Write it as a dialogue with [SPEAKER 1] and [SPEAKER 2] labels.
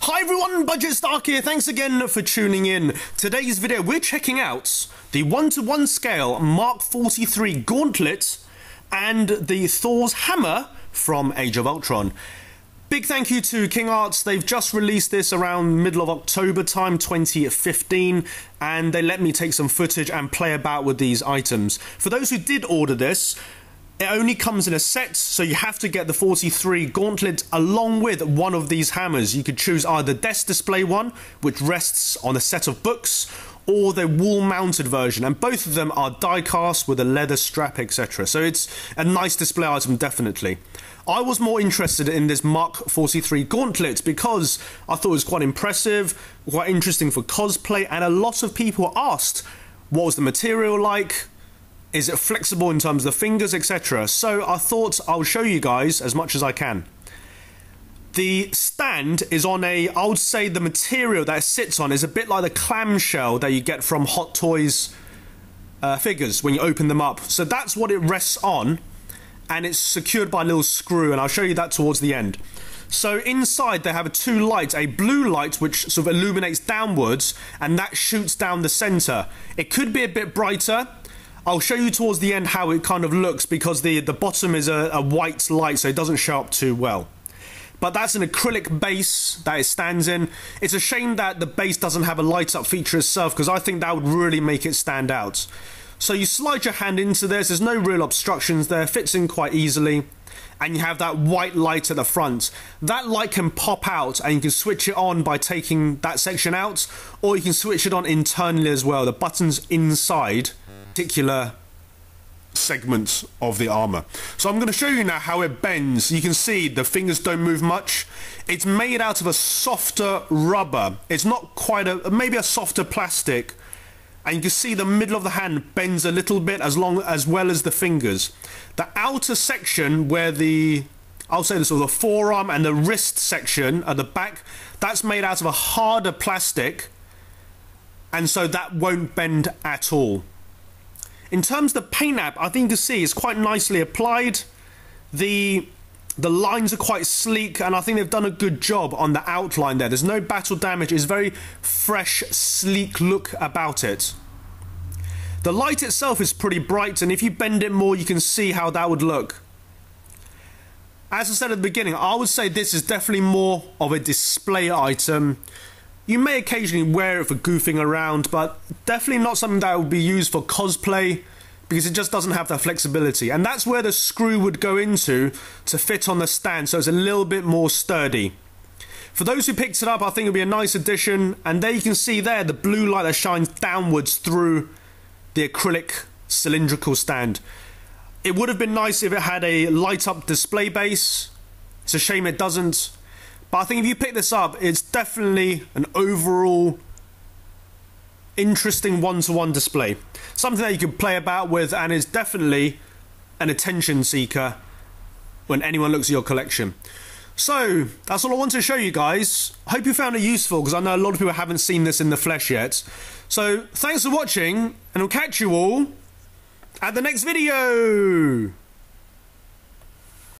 [SPEAKER 1] Hi everyone, Budget Stark here. Thanks again for tuning in. Today's video, we're checking out the 1:1 scale Mark 43 Gauntlet and the Thor's Hammer from Age of Ultron. Big thank you to King Arts. They've just released this around middle of October time 2015, and they let me take some footage and play about with these items. For those who did order this, it only comes in a set, so you have to get the 43 Gauntlet along with one of these hammers. You could choose either desk display one, which rests on a set of books, or the wall-mounted version, and both of them are die-cast with a leather strap, etc. So it's a nice display item, definitely. I was more interested in this Mark 43 Gauntlet because I thought it was quite impressive, quite interesting for cosplay, and a lot of people asked what was the material like. Is it flexible in terms of the fingers, etc.? So I thought I'll show you guys as much as I can. The stand is on I would say the material that it sits on is a bit like the clamshell that you get from Hot Toys figures when you open them up. So that's what it rests on, and it's secured by a little screw, and I'll show you that towards the end. So inside they have two lights, a blue light which sort of illuminates downwards, and that shoots down the center. It could be a bit brighter. I'll show you towards the end how it kind of looks, because the bottom is a white light, so it doesn't show up too well. But that's an acrylic base that it stands in. It's a shame that the base doesn't have a light up feature itself, because I think that would really make it stand out. So you slide your hand into this, there's no real obstructions there, fits in quite easily, and you have that white light at the front. That light can pop out, and you can switch it on by taking that section out, or you can switch it on internally as well. The button's inside particular segments of the armor. So I'm going to show you now how it bends. You can see the fingers don't move much. It's made out of a softer rubber. It's not quite maybe a softer plastic, and you can see the middle of the hand bends a little bit as well as the fingers. The outer section where I'll say this, or the forearm and the wrist section at the back, that's made out of a harder plastic, and so that won't bend at all. In terms of the paint app, I think you can see it's quite nicely applied. The lines are quite sleek, and I think they've done a good job on the outline there. There's no battle damage. It's very fresh, sleek look about it. The light itself is pretty bright, and if you bend it more, you can see how that would look. As I said at the beginning, I would say this is definitely more of a display item. You may occasionally wear it for goofing around, but definitely not something that would be used for cosplay, because it just doesn't have that flexibility. And that's where the screw would go into to fit on the stand, so it's a little bit more sturdy. For those who picked it up, I think it'll be a nice addition. And there you can see there the blue light that shines downwards through the acrylic cylindrical stand. It would have been nice if it had a light up display base. It's a shame it doesn't. But I think if you pick this up, it's definitely an overall interesting one-to-one display. Something that you can play about with, and is definitely an attention seeker when anyone looks at your collection. So that's all I wanted to show you guys. I hope you found it useful, because I know a lot of people haven't seen this in the flesh yet. So thanks for watching, and I'll catch you all at the next video.